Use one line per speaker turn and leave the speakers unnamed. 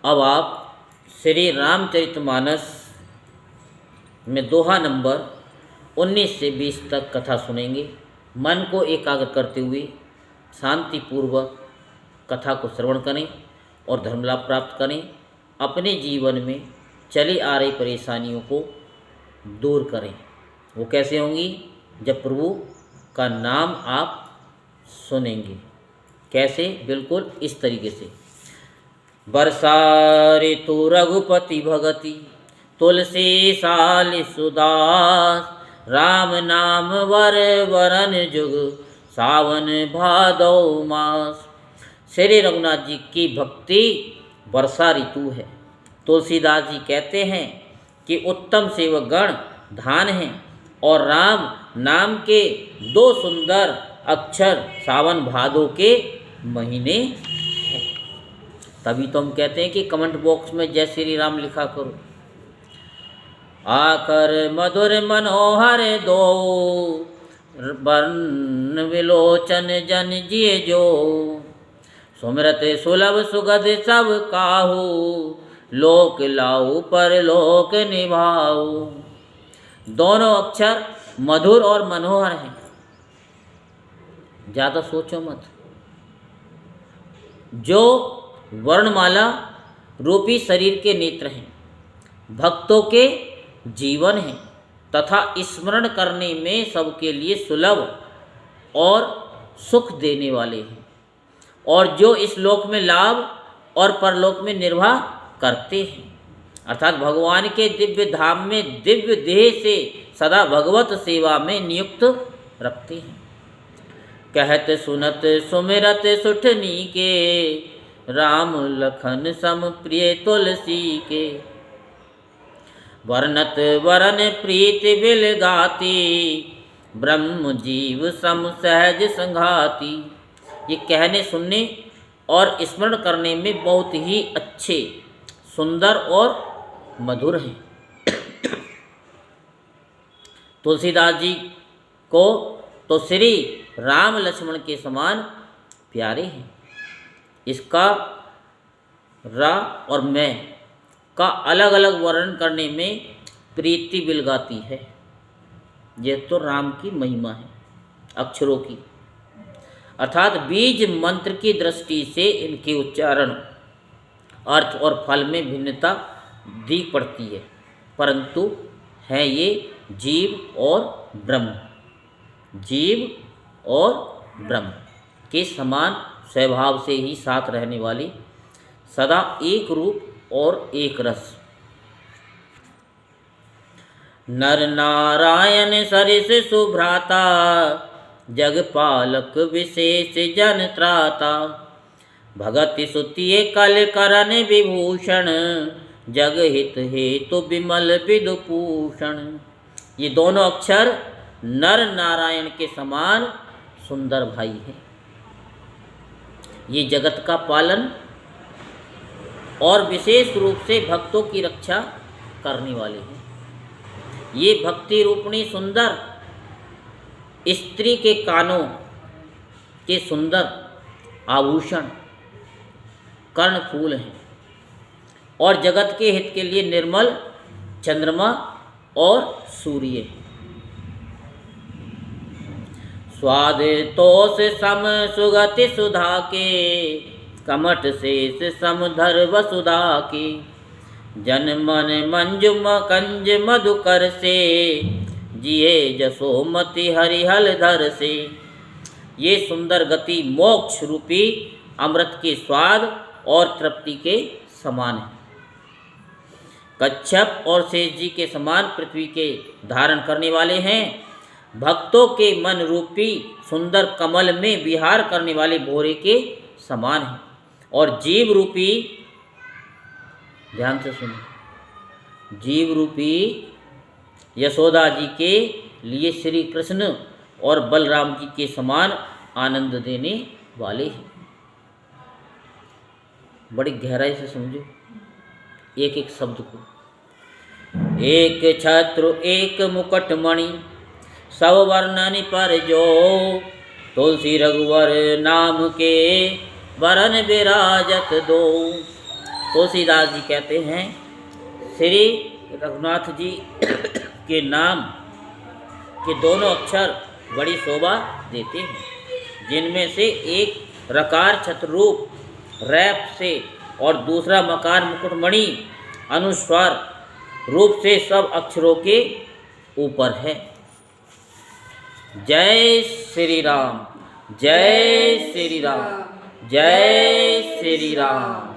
अब आप श्री रामचरितमानस में दोहा नंबर 19 से 20 तक कथा सुनेंगे। मन को एकाग्र करते हुए शांतिपूर्वक कथा को श्रवण करें और धर्मलाभ प्राप्त करें। अपने जीवन में चली आ रही परेशानियों को दूर करें। वो कैसे होंगी? जब प्रभु का नाम आप सुनेंगे। कैसे? बिल्कुल इस तरीके से। वर्षा ऋतु रघुपति भगति, तुलसी साल सुदास, राम नाम वर वरन जुग, सावन भादौ मास। श्री रघुनाथ जी की भक्ति वर्षा ऋतु है। तुलसीदास जी कहते हैं कि उत्तम सेवक गण धान हैं और राम नाम के 2 सुंदर अक्षर सावन भादो के महीने हैं। तभी तो हम कहते हैं कि कमेंट बॉक्स में जय श्री राम लिखा करो। आकर मधुर मनोहर दो, वर्ण विलोचन जन जिए जो, सुमरत सुलभ सुगध सब काहू, लोक लाऊ पर लोक निभाऊ। दोनों अक्षर मधुर और मनोहर हैं। ज़्यादा सोचो मत। जो वर्णमाला रूपी शरीर के नेत्र हैं, भक्तों के जीवन हैं तथा स्मरण करने में सबके लिए सुलभ और सुख देने वाले हैं, और जो इस लोक में लाभ और परलोक में निर्वाह करते हैं, अर्थात भगवान के दिव्य धाम में दिव्य देह से सदा भगवत सेवा में नियुक्त रखते हैं। कहत सुनत सुमिरत सुठनी के, राम लखन सम प्रिय तुलसी के, वर्णत वरन प्रीत बिल गाती, ब्रह्म जीव सम सहज संघाती। ये कहने सुनने और स्मरण करने में बहुत ही अच्छे, सुंदर और मधुर हैं। तुलसीदास जी को तो श्री राम लक्ष्मण के समान प्यारे हैं। इसका रा और मैं का अलग अलग वर्णन करने में प्रीति बिलगाती है। यह तो राम की महिमा है अक्षरों की, अर्थात बीज मंत्र की दृष्टि से इनके उच्चारण, अर्थ और फल में भिन्नता दिख पड़ती है, परंतु है ये जीव और ब्रह्म, जीव और ब्रह्म के समान स्वभाव से ही साथ रहने वाली, सदा एक रूप और एक रस। नर नारायण सरिस सुभ्राता, जगपालक विशेष जन त्राता, भगति सुतिये कल करन विभूषण, जग हित हेतु विमल विदुभूषण। ये दोनों अक्षर नर नारायण के समान सुंदर भाई हैं। ये जगत का पालन और विशेष रूप से भक्तों की रक्षा करने वाले हैं। ये भक्ति रूपणी सुंदर स्त्री के कानों के सुंदर आभूषण कर्णफूल हैं, और जगत के हित के लिए निर्मल चंद्रमा और सूर्य हैं। स्वाद तोष सम सुगति सुधा के, कमठ शेष समधर वसुधा के, जन मन मंजुम कंज मधुकर से, जिये जसोमति हरिहल धर से। ये सुंदर गति मोक्ष रूपी अमृत के स्वाद और तृप्ति के समान है। कच्छप और शेष जी के समान पृथ्वी के धारण करने वाले हैं। भक्तों के मन रूपी सुंदर कमल में विहार करने वाले भोरे के समान हैं, और जीव रूपी, ध्यान से सुनो, जीव रूपी यशोदा जी के लिए श्री कृष्ण और बलराम जी के समान आनंद देने वाले हैं। बड़ी गहराई से समझो एक एक शब्द को। एक छत्र एक मुकुटमणि, सब वर्णन पर जो, तुलसी रघुवर नाम के वरन विराजत दो। तुलसीदास जी कहते हैं श्री रघुनाथ जी के नाम के दोनों अक्षर बड़ी शोभा देते हैं, जिनमें से एक रकार छत्ररूप रैप से और दूसरा मकार मुकुटमणि अनुस्वार रूप से सब अक्षरों के ऊपर है। जय श्री राम, जय श्री राम, जय श्री राम।